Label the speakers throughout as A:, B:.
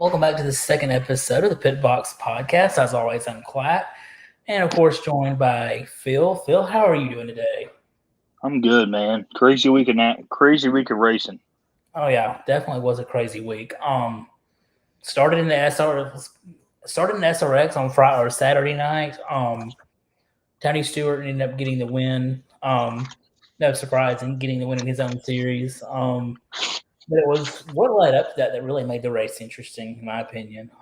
A: Welcome back to the second episode of the PitBox Podcast. As always, I'm Clack, and of course, joined by Phil. Phil, how are you doing today?
B: I'm good, man. Crazy week of racing.
A: Oh yeah, definitely was a crazy week. Started in the SRX on Friday or Saturday night. Tony Stewart ended up getting the win. No surprise in getting the win in his own series. But it was what led up to that really made the race interesting, in my opinion.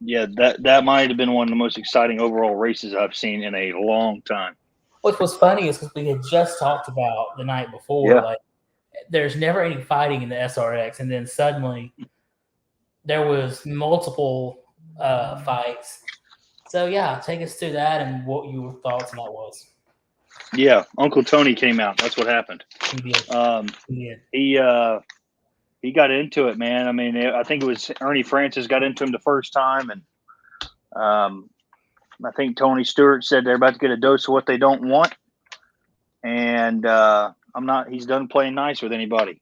B: Yeah, that might have been one of the most exciting overall races I've seen in a long time.
A: What was funny is because we had just talked about the night before,
B: Yeah.
A: like there's never any fighting in the SRX, and then suddenly there was multiple fights. So yeah, take us through that and what your thoughts on that was.
B: Yeah, Uncle Tony came out. That's what happened.
A: He did. He did.
B: He got into it, man. I mean, I think it was Ernie Francis got into him the first time, and I think Tony Stewart said they're about to get a dose of what they don't want, and he's done playing nice with anybody.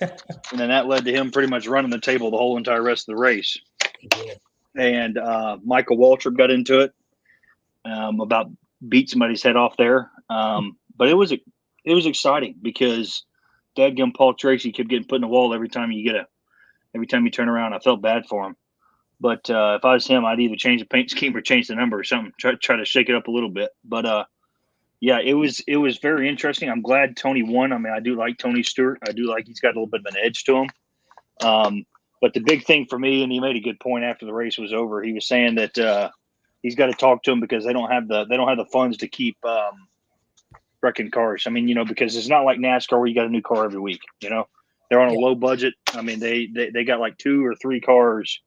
B: And then that led to him pretty much running the table the whole entire rest of the race.
A: He did.
B: And Michael Waltrip got into it about beat somebody's head off there. But it was exciting because dadgum Paul Tracy kept getting put in the wall every time you turn around. I felt bad for him. But if I was him, I'd either change the paint scheme or change the number or something. Try to shake it up a little bit. But yeah, it was very interesting. I'm glad Tony won. I mean, I do like Tony Stewart. I do like he's got a little bit of an edge to him. But the big thing for me, and he made a good point after the race was over. He was saying that he's got to talk to him because they don't have the funds to keep wrecking cars. I mean, because it's not like NASCAR where you got a new car every week. They're on a low budget. I mean, they got like 2 or 3 cars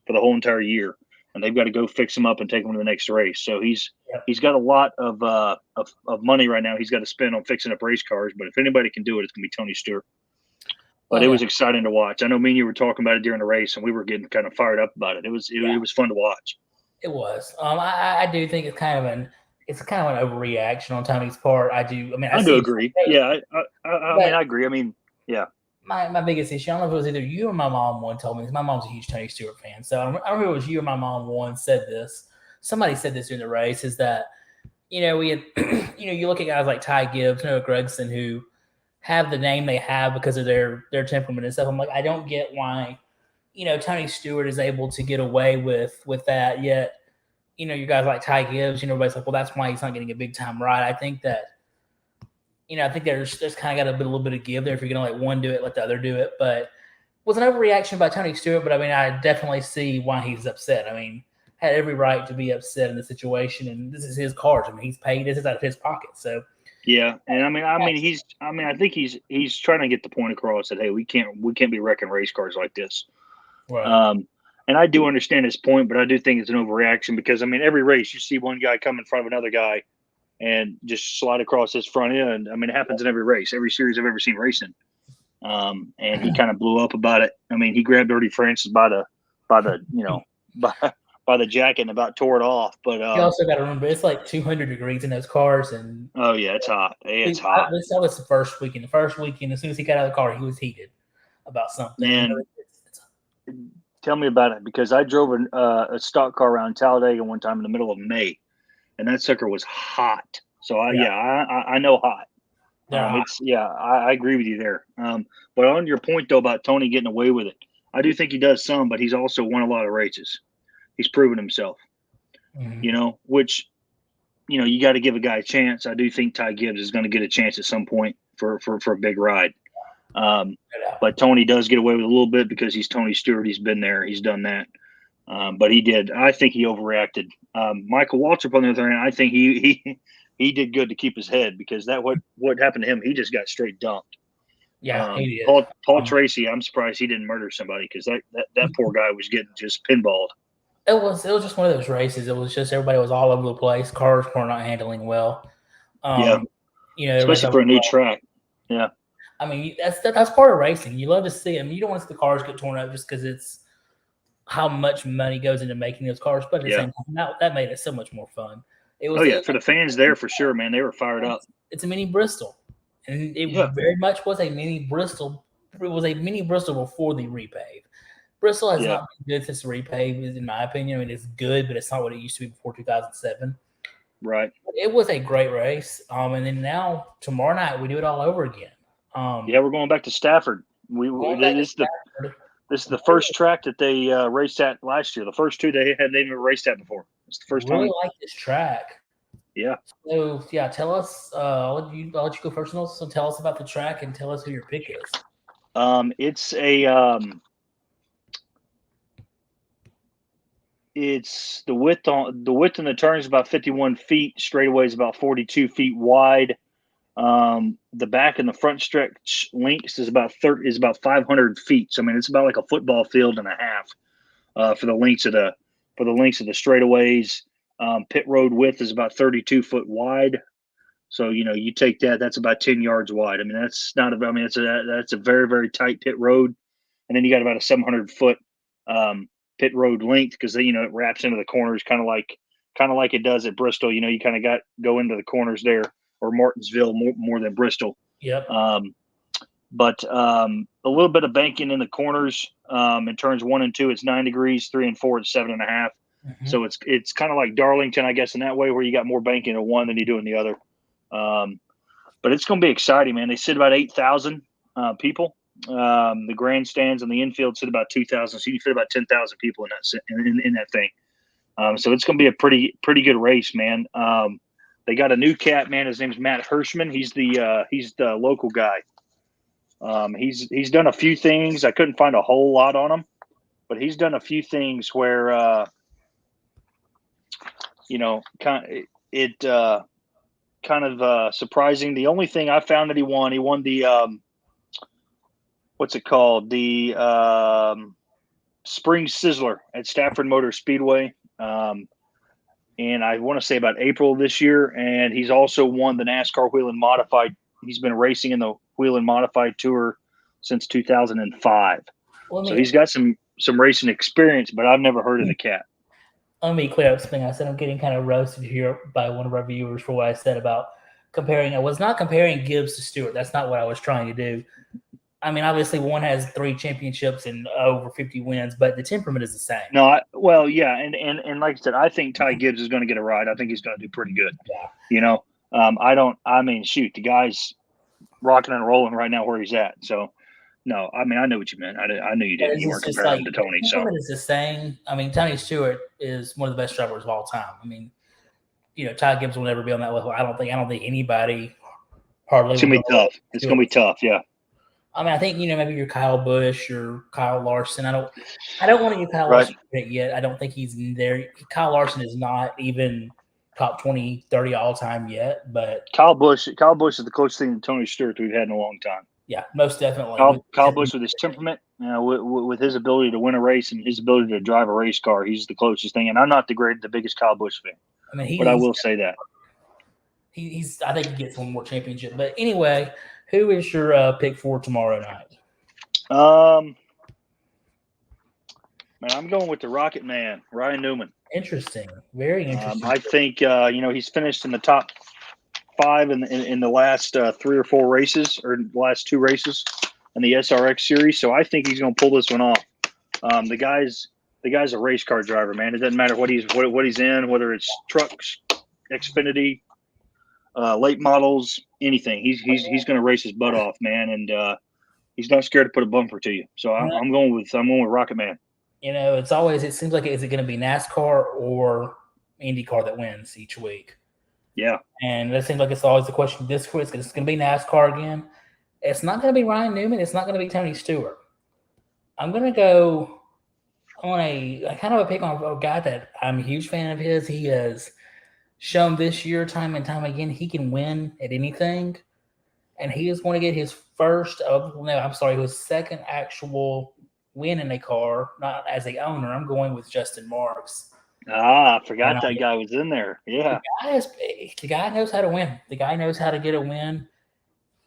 B: for the whole entire year, and they've got to go fix them up and take them to the next race. So he's got a lot of money right now. He's got to spend on fixing up race cars. But if anybody can do it, it's gonna be Tony Stewart. But it was exciting to watch. I know me and you were talking about it during the race, and we were getting kind of fired up about it. It was fun to watch.
A: It was. I do think it's kind of an overreaction on Tony's part. I do. I mean,
B: I do agree. Yeah, I agree. I mean, yeah.
A: My biggest issue, I don't know if it was either you or my mom one told me, because my mom's a huge Tony Stewart fan. So I remember it was you or my mom one said this. Somebody said this during the race, is that, we had, you look at guys like Ty Gibbs, Noah Gragson, who have the name they have because of their temperament and stuff. I'm like, I don't get why, Tony Stewart is able to get away with that, yet, you guys like Ty Gibbs, everybody's like, well, that's why he's not getting a big time ride. I think that, I think there's kind of got a little bit of give there. If you're going to let one do it, let the other do it. But it was an overreaction by Tony Stewart. But I mean, I definitely see why he's upset. I mean, had every right to be upset in the situation, and this is his cars. I mean, he's paid. This is out of his pocket. So
B: yeah, and I think he's trying to get the point across that, hey, we can't be wrecking race cars like this.
A: Right.
B: And I do understand his point, but I do think it's an overreaction because, I mean, every race you see one guy come in front of another guy and just slide across his front end. I mean, it happens in every race, every series I've ever seen racing. And he kind of blew up about it. I mean, he grabbed Ernie Francis by the jacket and about tore it off. But
A: you also got to remember, it's like 200 degrees in those cars, and
B: oh yeah, it's hot. It's hot.
A: We saw this the first weekend. The first weekend, as soon as he got out of the car, he was heated about something.
B: And tell me about it, because I drove a stock car around Talladega one time in the middle of May, and that sucker was hot. So I know hot. I agree with you there. But on your point though about Tony getting away with it, I do think he does some, but he's also won a lot of races. He's proven himself.
A: Mm-hmm.
B: Which you got to give a guy a chance. I do think Ty Gibbs is going to get a chance at some point for a big ride. But Tony does get away with a little bit because he's Tony Stewart. He's been there. He's done that. But he did. I think he overreacted. Michael Waltrip, on the other hand, I think he did good to keep his head, because what happened to him, he just got straight dumped.
A: Yeah, he did.
B: Paul Tracy, I'm surprised he didn't murder somebody, because that poor guy was getting just pinballed.
A: It was just one of those races. It was just everybody was all over the place. Cars were not handling well.
B: Especially for a new track. Yeah.
A: I mean, that's part of racing. You love to see. I mean, you don't want to see the cars get torn up just because it's how much money goes into making those cars. But at the same time, that made it so much more fun. It was.
B: For the fans there, for sure, man, they were fired up.
A: It's a mini Bristol, and it very much was a mini Bristol. It was a mini Bristol before the repave. Bristol has not been good since repave, in my opinion. I mean, it's good, but it's not what it used to be before 2007.
B: Right.
A: It was a great race. And then now, tomorrow night, we do it all over again.
B: We're going back to Stafford. This is the first track that they raced at last year. The first two they hadn't even raced at before. It's the first time.
A: I really like this track.
B: Yeah.
A: So, tell us. I'll let you go first. So tell us about the track and tell us who your pick is.
B: It's a it's the width in the turn is about 51 feet. Straightaway is about 42 feet wide. The back and the front stretch length is about 500 feet. So I mean, it's about like a football field and a half for the lengths of the straightaways. Pit road width is about 32 foot wide. So, you take that's about 10 yards wide. I mean, that's a very, very tight pit road. And then you got about a 700 foot pit road length because, it wraps into the corners kind of like it does at Bristol. You kind of go into the corners there, or Martinsville more than Bristol.
A: Yep.
B: But a little bit of banking in the corners. In turns 1 and 2, it's 9 degrees. 3 and 4, it's 7.5.
A: Mm-hmm.
B: So it's kind of like Darlington, I guess, in that way, where you got more banking in one than you do in the other. But it's going to be exciting, man. They sit about 8,000 people. The grandstands and the infield sit about 2,000, so you can fit about 10,000 people in that thing. So it's going to be a pretty good race, man. They got a new cat, man. His name's Matt Hirschman. He's the local guy. He's done a few things. I couldn't find a whole lot on him, but he's done a few things where kind of surprising. The only thing I found that he won the what's it called? The Spring Sizzler at Stafford Motor Speedway. And I want to say about April of this year. And he's also won the NASCAR Wheel and Modified. He's been racing in the Wheel and Modified Tour since 2005. So he's got some racing experience, but I've never heard of the cat.
A: Let me clear up something I said. I'm getting kind of roasted here by one of our viewers for what I said about comparing. I was not comparing Gibbs to Stewart. That's not what I was trying to do. I mean, obviously, one has 3 championships and over 50 wins, but the temperament is the same.
B: No, and like I said, I think Ty Gibbs is going to get a ride. I think he's going to do pretty good.
A: Yeah.
B: The guy's rocking and rolling right now where he's at. So, no, I mean, I know what you meant. I knew you didn't. You weren't comparing him to Tony.
A: The temperament is the same. I mean, Tony Stewart is one of the best drivers of all time. I mean, Ty Gibbs will never be on that level. I don't think anybody hardly.
B: It's going to be tough. It's going to be tough. Yeah.
A: I mean, I think maybe you're Kyle Busch or Kyle Larson. I don't want to get Kyle Larson yet. I don't think he's in there. Kyle Larson is not even top 20, 30 all time yet. But
B: Kyle Busch is the closest thing to Tony Stewart we've had in a long time.
A: Yeah, most definitely.
B: Kyle Busch with his temperament, with his ability to win a race and his ability to drive a race car, he's the closest thing. And I'm not the biggest Kyle Busch fan. I mean, but I will say that
A: I think he gets one more championship. But anyway. Who is your pick for tomorrow night?
B: Man, I'm going with the Rocket Man, Ryan Newman.
A: Interesting. Very interesting.
B: I think, he's finished in the top 5 in the last 3 or 4 races, or the last 2 races in the SRX series. So I think he's going to pull this one off. The guy's a race car driver, man. It doesn't matter what he's in, whether it's trucks, Xfinity, late models, anything. He's going to race his butt off, man, and he's not scared to put a bumper to you. So I'm going with Rocket Man.
A: It seems like, is it going to be NASCAR or IndyCar that wins each week?
B: Yeah,
A: and it seems like it's always the question this week. It's going to be NASCAR again. It's not going to be Ryan Newman. It's not going to be Tony Stewart. I'm going to go on a kind of a pick on a guy that I'm a huge fan of his. He has shown this year time and time again he can win at anything, and he is going to get his his second actual win in a car, not as a owner. I'm going with Justin Marks.
B: I forgot that guy was in there. Yeah,
A: the guy knows how to win. The guy knows how to get a win.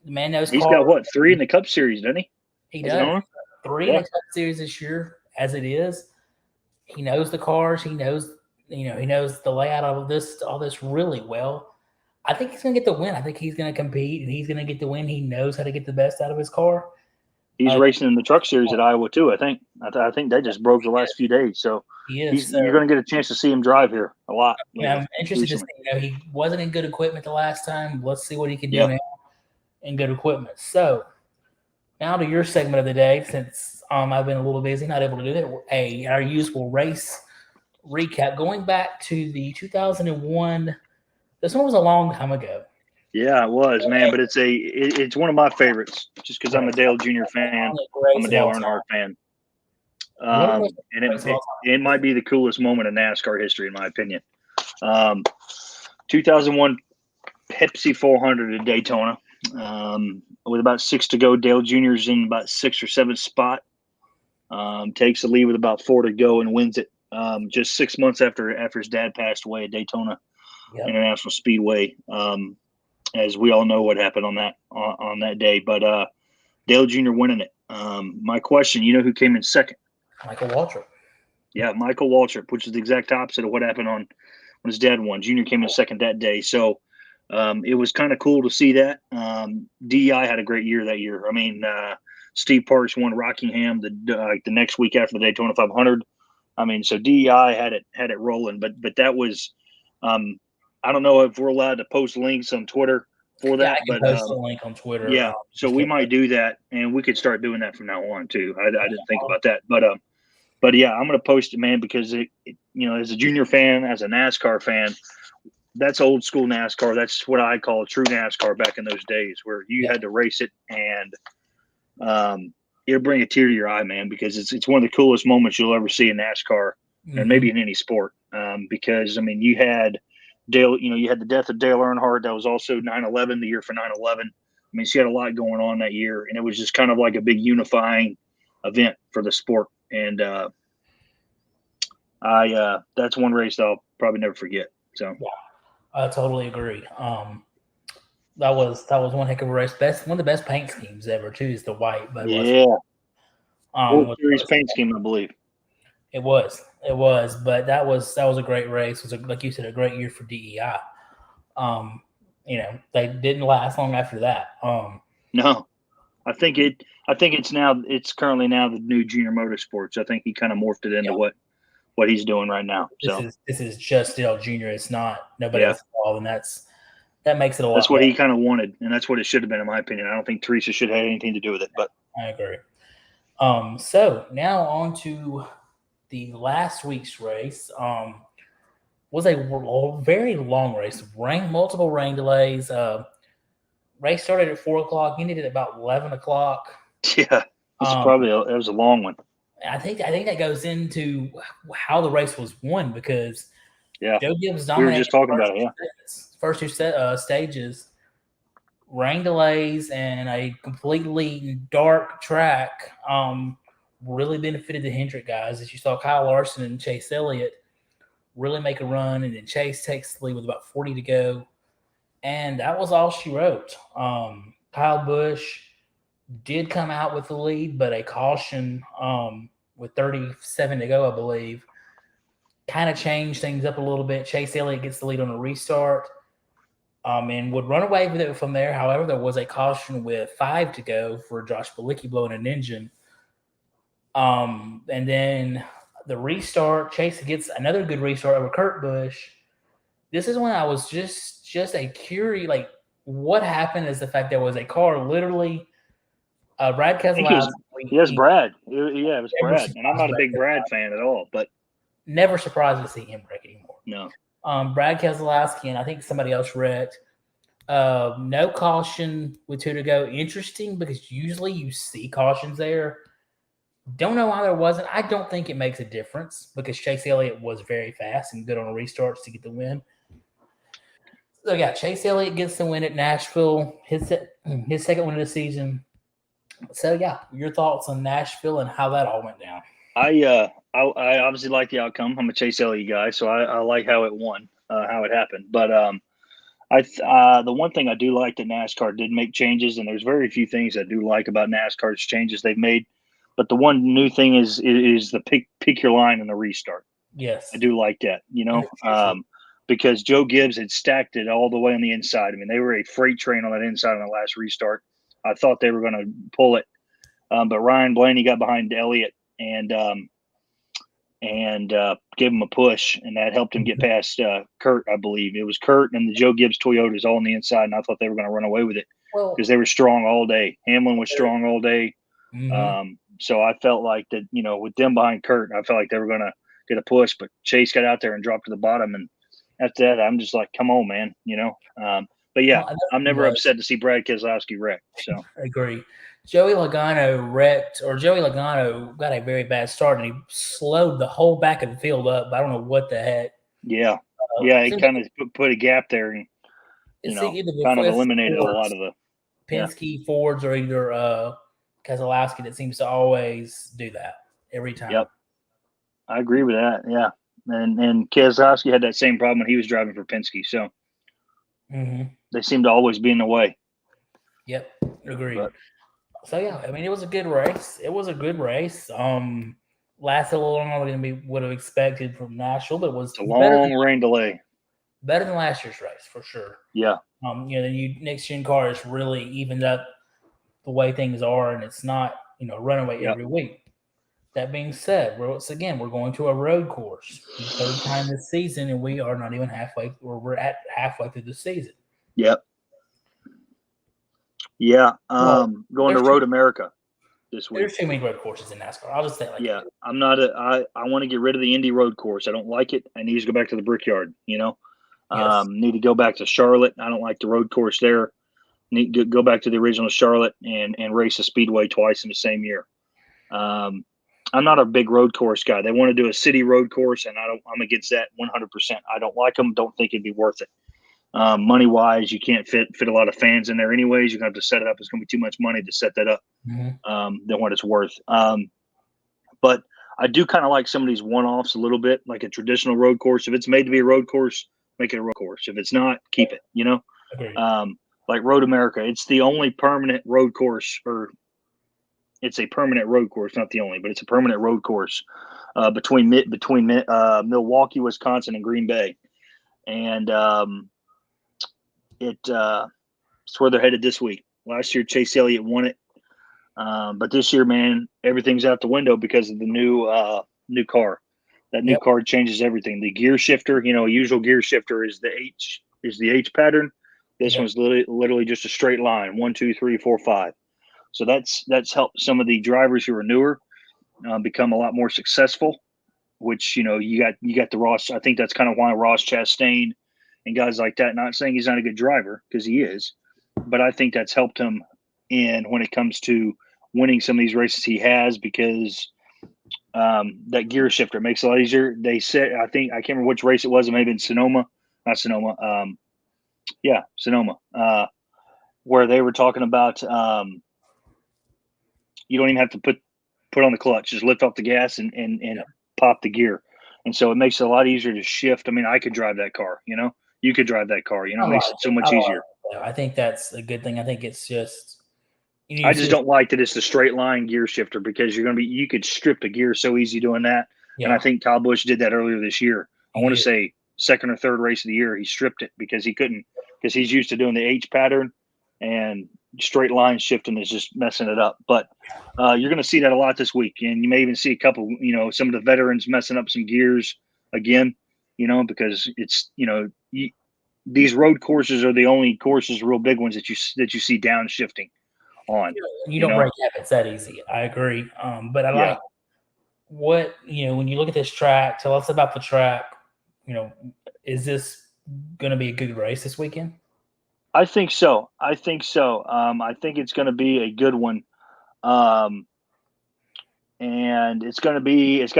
A: The man knows.
B: He's got 3 in the Cup Series, doesn't he?
A: He does 3 in the Cup Series this year, as it is. He knows the cars. He knows. He knows the layout of all this really well. I think he's going to get the win. I think he's going to compete and he's going to get the win. He knows how to get the best out of his car.
B: He's racing in the truck series at Iowa too. I think they just broke the last few days. So
A: he is.
B: you're going to get a chance to see him drive here a lot.
A: I'm interested to see. He wasn't in good equipment the last time. Let's see what he can do now in good equipment. So now to your segment of the day, since I've been a little busy, not able to do that. Our usual race recap going back to the 2001. This one was a long time ago.
B: Yeah, it was, man. But it's one of my favorites, just because I'm a Dale Jr. fan. I'm a Dale Earnhardt fan. And it might be the coolest moment in NASCAR history, in my opinion. 2001 Pepsi 400 at Daytona. With about 6 to go, Dale Jr.'s in about 6th or 7th spot. Takes the lead with about 4 to go and wins it. Just 6 months after his dad passed away at Daytona International Speedway. As we all know what happened on that day, but Dale Jr. winning it. My question, you know who came in second?
A: Michael Waltrip.
B: Yeah, Michael Waltrip, which is the exact opposite of what happened when his dad won. Junior came in second that day, so it was kind of cool to see that. DEI had a great year that year. I mean, Steve Parks won Rockingham the next week after the Daytona 500. I mean, so DEI had it rolling, but that was. I don't know if we're allowed to post links on Twitter for that,
A: but post a link on Twitter.
B: Yeah, so we might do that, and we could start doing that from now on too. I didn't think about that, but yeah, I'm gonna post it, man, because it as a Junior fan, as a NASCAR fan, that's old school NASCAR. That's what I call true NASCAR back in those days, where you had to race it, and it'll bring a tear to your eye, man, because it's one of the coolest moments you'll ever see in NASCAR, and maybe in any sport, because I mean, you had Dale, you had the death of Dale Earnhardt. That was also 9/11, the year for 9/11. I mean, she had a lot going on that year, and it was just kind of like a big unifying event for the sport. And that's one race that I'll probably never forget. So
A: yeah, I totally agree. That was one heck of a race. One of the best paint schemes ever too is the white. But
B: World Series paint scheme, I believe.
A: It was, but that was a great race. It was like you said, a great year for DEI. They didn't last long after that.
B: No, I think it's currently now the new Junior Motorsports. I think he kind of morphed it into what he's doing right now.
A: This is just Dale Jr. It's not nobody else involved, and that makes it a lot.
B: That's what he kind of wanted, and that's what it should have been, in my opinion. I don't think Teresa should have had anything to do with it, but
A: I agree. So now on to the last week's race. Was a very long race. Multiple rain delays. Race started at 4:00, ended at about 11:00.
B: Yeah, it was a long one.
A: I think that goes into how the race was won, because Joe Gibbs dominated.
B: We were just talking about it.
A: First two stages, rain delays and a completely dark track really benefited the Hendrick guys, as you saw Kyle Larson and Chase Elliott really make a run, and then Chase takes the lead with about 40 to go, and that was all she wrote. Kyle Busch did come out with the lead, but a caution with 37 to go, I believe, kind of changed things up a little bit. Chase Elliott gets the lead on a restart and would run away with it from there. However, there was a caution with 5 to go for Josh Bilicki blowing an engine. And then the restart, Chase gets another good restart over Kurt Busch. This is when I was just a curious, like, what happened is the fact there was a car literally Brad Keselowski.
B: Yes, Brad. Yeah, it was Brad. And I'm not a big Brad fan at all, but
A: never surprised to see him wreck anymore.
B: No.
A: Brad Keselowski and I think somebody else wrecked. No caution with 2 to go. Interesting, because usually you see cautions there. Don't know why there wasn't. I don't think it makes a difference, because Chase Elliott was very fast and good on restarts to get the win. So yeah, Chase Elliott gets the win at Nashville, his second win of the season. So yeah, your thoughts on Nashville and how that all went down?
B: I obviously like the outcome. I'm a Chase Elliott guy, so I like how it won, how it happened. But the one thing I do like that NASCAR did make changes, and there's very few things I do like about NASCAR's changes they've made. But the one new thing is the pick your line and the restart.
A: Yes,
B: I do like that. Because Joe Gibbs had stacked it all the way on the inside. I mean, they were a freight train on that inside on the last restart. I thought they were going to pull it But Ryan Blaney got behind Elliott and gave him a push, and that helped him get past Kurt, I believe. It was Kurt and the Joe Gibbs Toyotas all on the inside, and I thought they were going to run away with it because they were strong all day. Hamlin was strong all day. So I felt like that, with them behind Kurt, I felt like they were going to get a push, but Chase got out there and dropped to the bottom. And after that, I'm just like, come on, man, But yeah, I'm never upset to see Brad Keselowski wreck. So
A: I agree. Joey Logano got a very bad start, and he slowed the whole back of the field up. I don't know what the heck.
B: Yeah. It kind of put a gap there and, kind of eliminated Fords, a lot of the
A: Penske Fords or either Keselowski that seems to always do that every time.
B: Yep. I agree with that. Yeah. And Keselowski had that same problem when he was driving for Penske. So they seem to always be in the way.
A: Yep. Agreed. So yeah, I mean, it was a good race. Lasted a little longer than we would have expected from Nashville, but it was
B: a long rain delay.
A: Better than last year's race for sure.
B: Yeah.
A: The new next gen car has really evened up the way things are, and it's not runaway every week. That being said, we're going to a road course, the third time this season, and we are not even halfway, or we're at halfway through the season.
B: Yep. Yeah. Going to Road America this week.
A: There's too many road courses in NASCAR. I'll just say like that.
B: I'm not I want to get rid of the Indy road course. I don't like it. I need to go back to the Brickyard, Yes. Need to go back to Charlotte. I don't like the road course there. Need to go back to the original Charlotte and race a speedway twice in the same year. I'm not a big road course guy. They want to do a city road course, and I'm against that 100%. I don't like them. Don't think it'd be worth it. Money wise, you can't fit a lot of fans in there anyways. You're gonna have to set it up. It's gonna be too much money to set that up than what it's worth. But I do kind of like some of these one-offs a little bit, like a traditional road course. If it's made to be a road course, make it a road course. If it's not, keep it. Like Road America, it's the only permanent road course, or it's a permanent road course, not the only, but it's a permanent road course between Milwaukee, Wisconsin, and Green Bay, and it's where they're headed this week. Last year, Chase Elliott won it, but this year, man, everything's out the window because of the new car. That new car changes everything. The gear shifter, a usual gear shifter is the H pattern. This one's literally just a straight line, 1, 2, 3, 4, 5. So that's helped some of the drivers who are newer become a lot more successful. Which you got the Ross. I think that's kind of why Ross Chastain and guys like that. Not saying he's not a good driver, because he is, but I think that's helped him when it comes to winning some of these races he has, because that gear shifter makes it a lot easier. They said, I can't remember which race it was. It may have been Sonoma, where they were talking about you don't even have to put on the clutch, just lift off the gas and pop the gear. And so it makes it a lot easier to shift. I mean, I could drive that car, you could drive that car, it makes it so much easier.
A: I think that's a good thing. I think it's just,
B: I just don't like that it's the straight line gear shifter, because you could strip the gear so easy doing that. Yeah. And I think Kyle Busch did that earlier this year. I want to say second or third race of the year, he stripped it because he's used to doing the H pattern, and straight line shifting is just messing it up. But you're going to see that a lot this week, and you may even see a couple, some of the veterans messing up some gears again, because it's, these road courses are the only courses, real big ones that you see downshifting on.
A: You don't break habits that easy. I agree. But I like what, when you look at this track, tell us about the track. Is this going to be a good race this weekend?
B: I think so. I think it's going to be a good one. And it's got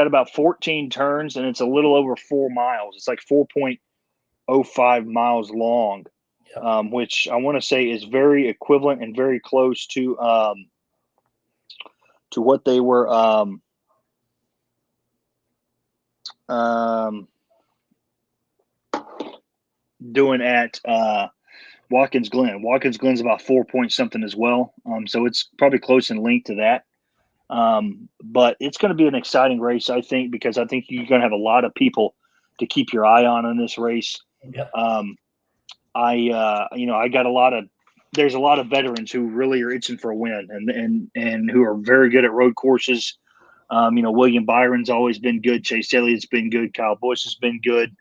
B: about 14 turns, and it's a little over 4 miles. It's like 4.05 miles long, which I want to say is very equivalent and very close to what they were doing at Watkins Glen. Watkins Glen's about 4 point something as well. So it's probably close in length to that. But it's going to be an exciting race, I think, because I think you're going to have a lot of people to keep your eye on in this race.
A: Yep.
B: I got a lot of there's a lot of veterans who really are itching for a win and who are very good at road courses. William Byron's always been good. Chase Elliott's been good. Kyle Busch has been good.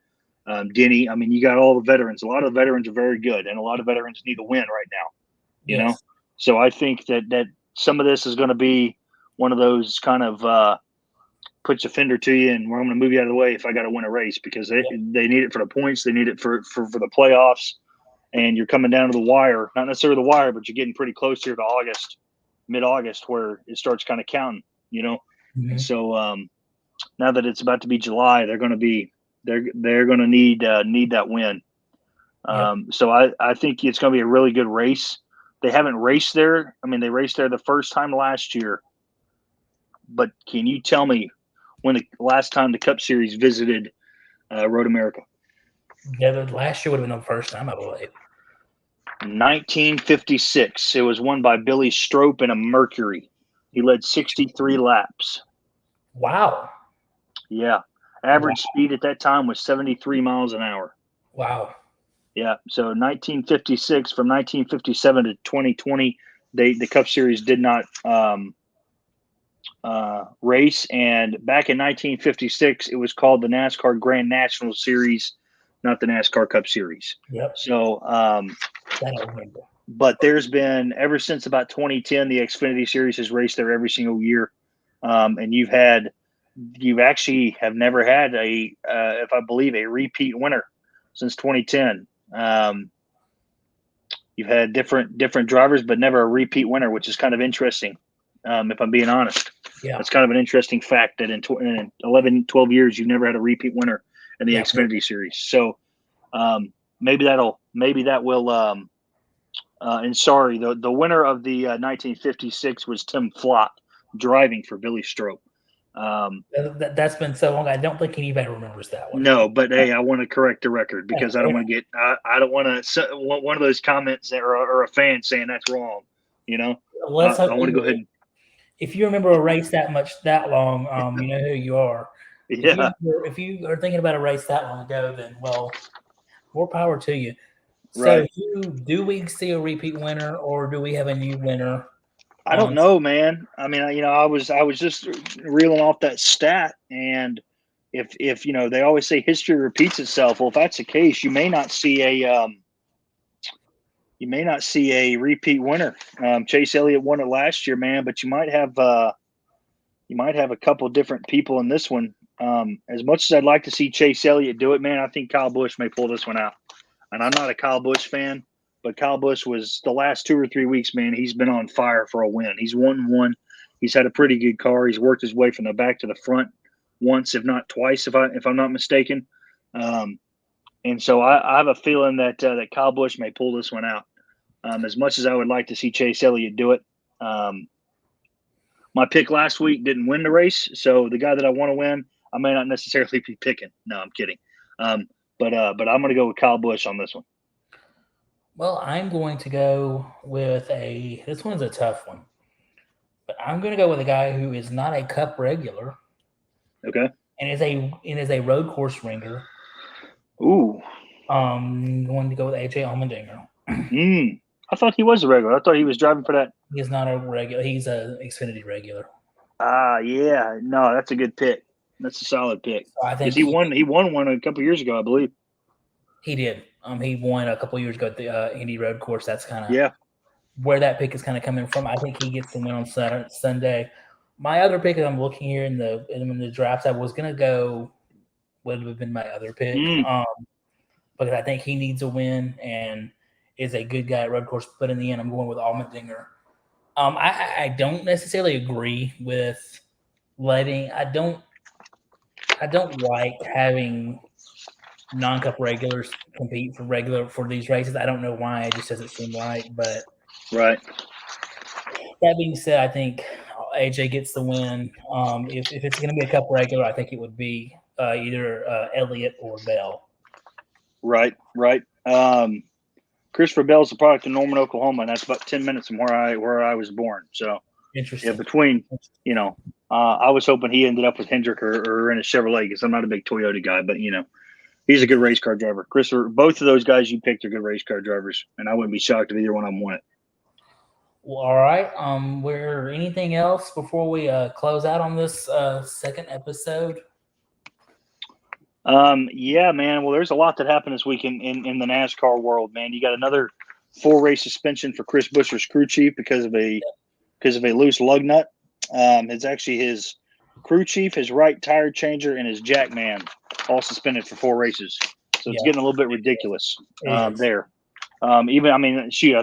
B: Denny. I mean, you got all the veterans. A lot of the veterans are very good, and a lot of veterans need a win right now. You know, so I think that some of this is going to be one of those kind of puts a fender to you, and I'm going to move you out of the way if I got to win a race, because they need it for the points, they need it for the playoffs, and you're coming down to the wire, not necessarily the wire, but you're getting pretty close here to August, mid-August, where it starts kind of counting. And so now that it's about to be July, they're going to need that win. So I think it's going to be a really good race. They haven't raced there. I mean, they raced there the first time last year. But can you tell me when the last time the Cup Series visited Road America?
A: Yeah, last year would have been the first time, I believe.
B: 1956. It was won by Billy Strope in a Mercury. He led 63 laps.
A: Wow.
B: Yeah. Average speed at that time was 73 miles an hour.
A: Wow.
B: Yeah. So 1956, from 1957 to 2020, the Cup Series did not race. And back in 1956, it was called the NASCAR Grand National Series, not the NASCAR Cup Series.
A: Yep.
B: So,
A: I don't remember.
B: But there's been, ever since about 2010, the Xfinity Series has raced there every single year. And you actually have never had if I believe, a repeat winner since 2010. You've had different drivers, but never a repeat winner, which is kind of interesting. If I'm being honest, that's kind of an interesting fact that in 11, 12 years, you've never had a repeat winner in the Xfinity Series. So maybe that will. And sorry, the winner of the 1956 was Tim Flott, driving for Billy Strope.
A: That's been so long. I don't think anybody remembers that one.
B: No, but hey, I want to correct the record, because I don't want to get. I don't want to one of those comments or a fan saying that's wrong. I want to go ahead.
A: If you remember a race that long, you know who you are.
B: Yeah.
A: If you are thinking about a race that long ago, then more power to you.
B: Right.
A: So do we see a repeat winner, or do we have a new winner?
B: I don't know, man. I mean, I was just reeling off that stat, and if they always say history repeats itself. Well, if that's the case, you may not see a repeat winner. Chase Elliott won it last year, man, but you might have a couple different people in this one. As much as I'd like to see Chase Elliott do it, man, I think Kyle Busch may pull this one out. And I'm not a Kyle Busch fan, but Kyle Busch was the last 2 or 3 weeks, man. He's been on fire for a win. He's won one. He's had a pretty good car. He's worked his way from the back to the front once, if not twice, if I'm not mistaken. And so I have a feeling that Kyle Busch may pull this one out. As much as I would like to see Chase Elliott do it, my pick last week didn't win the race, so the guy that I want to win, I may not necessarily be picking. No, I'm kidding. But I'm going to go with Kyle Busch on this one.
A: Well, I'm going to go with this one's a tough one, but I'm going to go with a guy who is not a Cup regular.
B: Okay.
A: And is a road course ringer.
B: Ooh.
A: Going to go with AJ Allmendinger.
B: I thought he was a regular. I thought he was driving for that.
A: He's not a regular. He's a Xfinity regular.
B: Yeah. No, that's a good pick. That's a solid pick.
A: So I think
B: he won one a couple years ago, I believe.
A: He did. He won a couple years ago at the Indy Road Course. That's kind of where that pick is kind of coming from. I think he gets the win on Sunday. My other pick, I'm looking here in the drafts, I was going to go, would have been my other pick, because I think he needs a win and is a good guy at road course. But in the end, I'm going with Allmendinger. I don't necessarily agree with I don't like having non-cup regulars compete for these races. I don't know why. It just doesn't seem right. But
B: right.
A: That being said, I think AJ gets the win. If it's going to be a cup regular, I think it would be either Elliott or Bell.
B: Right. Christopher Bell's a product of Norman, Oklahoma, and that's about 10 minutes from where I was born. So
A: interesting.
B: Yeah, between I was hoping he ended up with Hendrick or in a Chevrolet, because I'm not a big Toyota guy, but He's a good race car driver. Christopher, both of those guys you picked are good race car drivers, and I wouldn't be shocked if either one of them won it.
A: Well, all right. Where anything else before we close out on this second episode?
B: Yeah, man. Well, there's a lot that happened this week in the NASCAR world, man. You got another 4-race suspension for Chris Buescher's crew chief because of a loose lug nut. It's actually his crew chief, his right tire changer, and his jack man all suspended for 4 races. So it's getting a little bit ridiculous there. I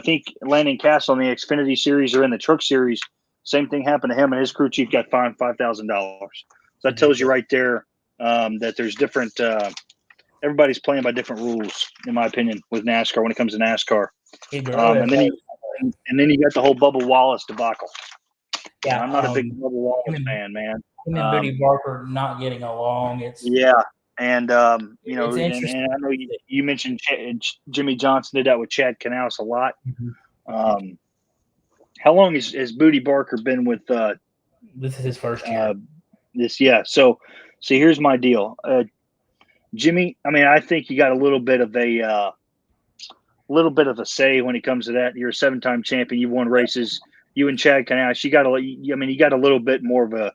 B: think Landon Castle in the Xfinity Series or in the Truck Series, same thing happened to him, and his crew chief got fined $5,000. So that tells you right there that there's different everybody's playing by different rules, in my opinion, with NASCAR when it comes to NASCAR. And then you got the whole Bubba Wallace debacle. Yeah, I'm not a big Bubba Wallace fan, man.
A: Him and Booty Barker not getting along.
B: And I know you mentioned Jimmy Johnson did that with Chad Knaus a lot.
A: Mm-hmm.
B: How long has Booty Barker been with?
A: This is his first year.
B: So here's my deal, Jimmy. I mean, I think you got a little bit of a say when it comes to that. You're a 7-time champion. You've won races. You and Chad Knaus, you got a little bit more of a.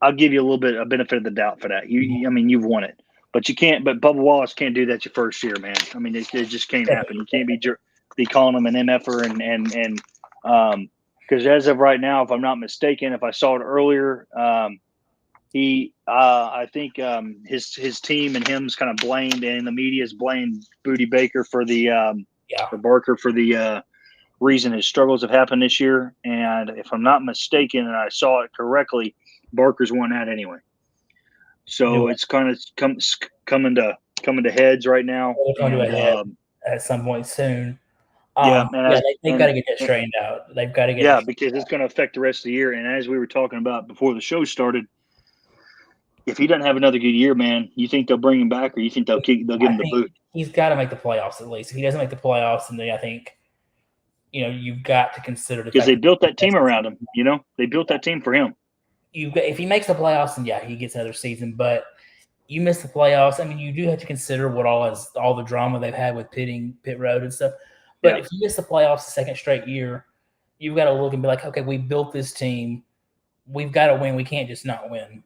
B: I'll give you a little bit of benefit of the doubt for that. You've won it, but you can't. But Bubba Wallace can't do that your first year, man. I mean, it just can't happen. You can't be calling him an MFer and because as of right now, if I'm not mistaken, if I saw it earlier, I think his team and him's kind of blamed, and the media's blamed Booty Baker for for Barker for the reason his struggles have happened this year. And if I'm not mistaken, and I saw it correctly, Barker's won that anyway. So it's kind of coming to heads right now.
A: Coming to a head at some point soon. They've got to get that straightened out. They've got to get
B: because it's going to affect the rest of the year. And as we were talking about before the show started, if he doesn't have another good year, man, you think they'll bring him back, or you think they'll give him the boot? He's
A: got to make the playoffs at least. If he doesn't make the playoffs, then I think you've got to consider
B: because they built that team around him. They built that team for him.
A: If he makes the playoffs, then he gets another season. But you miss the playoffs. I mean, you do have to consider what all the drama they've had with pit road and stuff. But if you miss the playoffs the second straight year, you've got to look and be like, okay, we built this team. We've got to win. We can't just not win.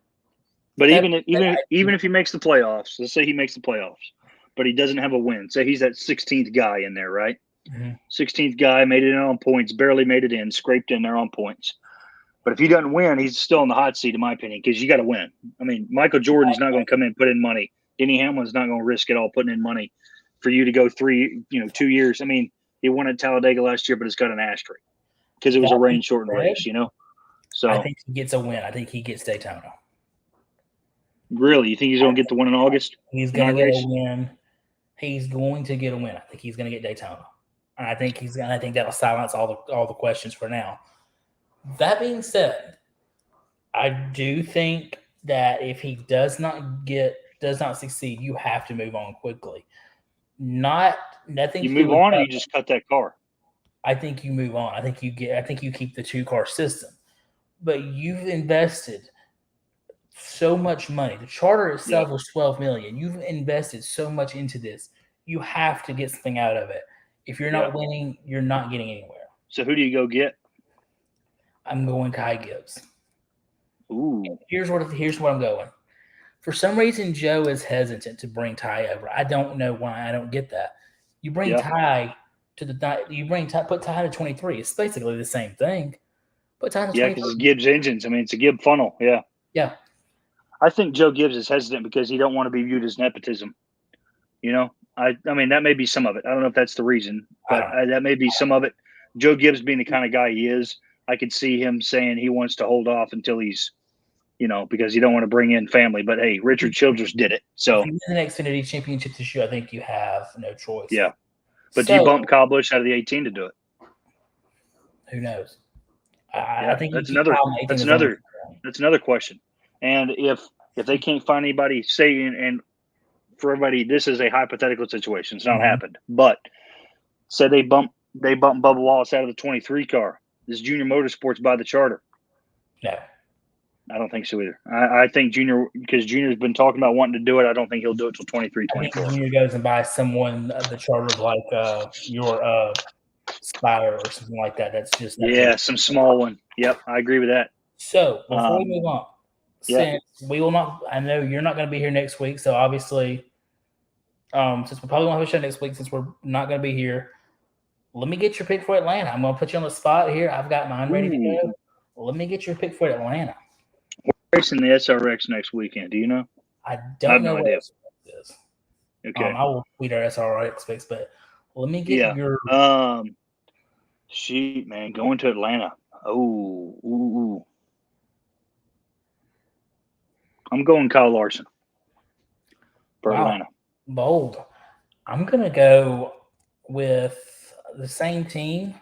B: But even if he makes the playoffs, let's say he makes the playoffs, but he doesn't have a win. Say he's that 16th guy in there, right?
A: Mm-hmm.
B: 16th guy, made it in on points, barely made it in, scraped in there on points. But if he doesn't win, he's still in the hot seat, in my opinion, because you got to win. I mean, Michael Jordan's not going to come in and put in money. Denny Hamlin's not going to risk it all putting in money for you to go 2 years. I mean, he won at Talladega last year, but it's got an asterisk because it was a rain-shortened race, So
A: I think he gets a win. I think he gets Daytona.
B: Really? You think he's going to get the win in August?
A: He's going to get a win. He's going to get a win. I think he's going to get Daytona. And I think that'll silence all the questions for now. That being said, I do think that if he does not succeed, you have to move on quickly. Nothing.
B: You move on, or you just cut that car.
A: I think you move on. I think you keep the 2-car system, but you've invested so much money. The charter itself was $12 million. You've invested so much into this. You have to get something out of it. If you're not winning, you're not getting anywhere.
B: So who do you go get?
A: I'm going Ty Gibbs.
B: Ooh.
A: Here's what I'm going. For some reason, Joe is hesitant to bring Ty over. I don't know why. I don't get that. You bring Ty put Ty to 23. It's basically the same thing. Put Ty to 23.
B: Yeah, because it's Gibbs engines. I mean, it's a Gibbs funnel. Yeah.
A: Yeah.
B: I think Joe Gibbs is hesitant because he don't want to be viewed as nepotism. I mean, that may be some of it. I don't know if that's the reason, but that may be some of it. Joe Gibbs being the kind of guy he is, I could see him saying he wants to hold off until he's, because you don't want to bring in family. But hey, Richard Childress did it. So
A: if you win the Xfinity Championship this year, I think you have no choice.
B: Yeah, but do you bump Kyle Busch out of the 18 to do it?
A: Who knows? I think
B: that's another question. And if they can't find anybody, say, and for everybody, this is a hypothetical situation. It's not happened, but say they bump Bubba Wallace out of the 23 car. Does Junior Motorsports buy the charter?
A: No.
B: I don't think so either. I think Junior, because Junior's been talking about wanting to do it, I don't think he'll do it till 23,
A: I think
B: 24.
A: Junior goes and buys someone the charter of like your Spire or something like that. That's just
B: Yeah, some small one. Yep, I agree with that.
A: So before we move on,
B: yeah.
A: since we will not, I know you're not going to be here next week, so obviously, since we probably won't have a show next week, since we're not going to be here, let me get your pick for Atlanta. I'm going to put you on the spot here. I've got mine ready to go. Let me get your pick for Atlanta.
B: We're racing the SRX next weekend. Do you know?
A: I don't know what
B: idea.
A: SRX is.
B: Okay.
A: I will tweet our SRX picks, but let me get your.
B: Shoot, man, going to Atlanta. Oh, ooh. I'm going Kyle Larson for Atlanta.
A: Bold. I'm going to go with the same team,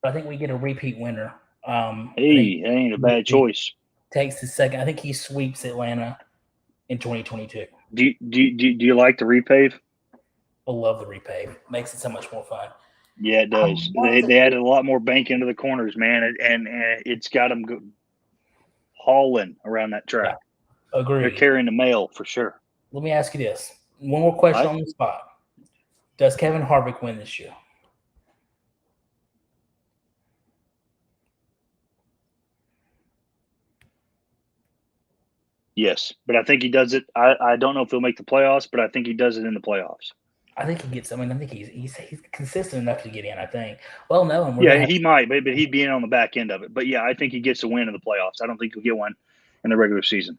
A: but I think we get a repeat winner.
B: Hey, that ain't a bad choice.
A: Takes the second. I think he sweeps Atlanta in 2022.
B: Do you like the repave?
A: I love the repave. Makes it so much more fun.
B: Yeah, it does. They added a lot more bank into the corners, man, and it's got them hauling around that track.
A: Yeah, agree.
B: They're carrying the mail for sure.
A: Let me ask you this. One more question on the spot. Does Kevin Harvick win this year?
B: Yes, but I think he does it. I don't know if he'll make the playoffs, but I think he does it in the playoffs.
A: I think he gets. I think he's consistent enough to get in. I think. Well, no,
B: he might, but he'd be in on the back end of it. But yeah, I think he gets a win in the playoffs. I don't think he'll get one in the regular season.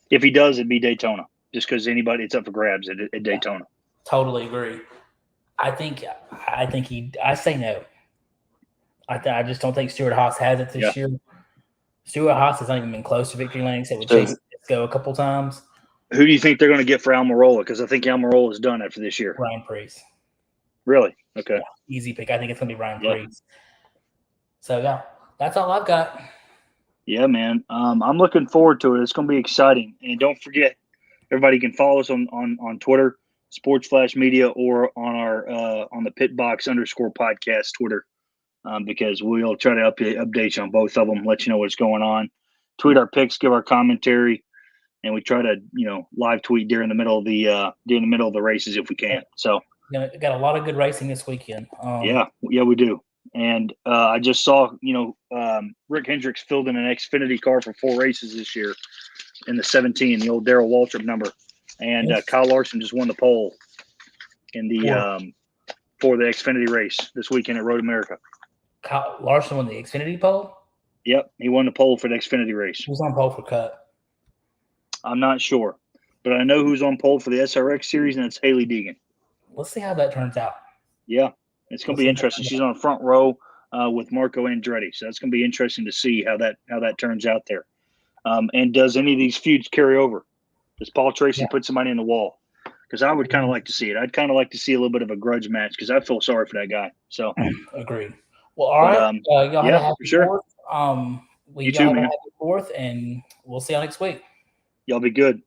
B: If he does, it'd be Daytona, just because it's up for grabs at Daytona.
A: Totally agree. I think he. I say no. I just don't think Stuart Haas has it this year. Stuart Haas has not even been close to victory lane except with Chase Disco a couple times.
B: Who do you think they're going to get for Almirola? Because I think Almirola is done after this year.
A: Ryan Preece.
B: Really? Okay.
A: Yeah, easy pick. I think it's going to be Ryan Preece. So, yeah, that's all I've got.
B: Yeah, man. I'm looking forward to it. It's going to be exciting. And don't forget, everybody can follow us on Twitter, Sports Flash Media, or on our on the PitBox _podcast Twitter, because we'll try to update you on both of them, let you know what's going on. Tweet our picks, give our commentary. And we try to, live tweet during the middle of the races if we can. So
A: got a lot of good racing this weekend.
B: Yeah, we do. And I just saw, Rick Hendricks filled in an Xfinity car for 4 races this year in the 17, the old Darrell Waltrip number. And Kyle Larson just won the pole in the for the Xfinity race this weekend at Road America.
A: Kyle Larson won the Xfinity pole?
B: Yep, he won the pole for the Xfinity race.
A: Who's on pole for Cut?
B: I'm not sure, but I know who's on pole for the SRX series, and it's Haley Deegan.
A: Let's see how that turns out.
B: Yeah, it's going to be interesting. She's on front row with Marco Andretti, so that's going to be interesting to see how that turns out there. And does any of these feuds carry over? Does Paul Tracy put somebody in the wall? Because I would kind of like to see it. I'd kind of like to see a little bit of a grudge match because I feel sorry for that guy. So
A: agreed. Well, all right. Y'all have a happy
B: sure.
A: Fourth.
B: You too, man.
A: Happy Fourth, and we'll see you next week.
B: Y'all be good.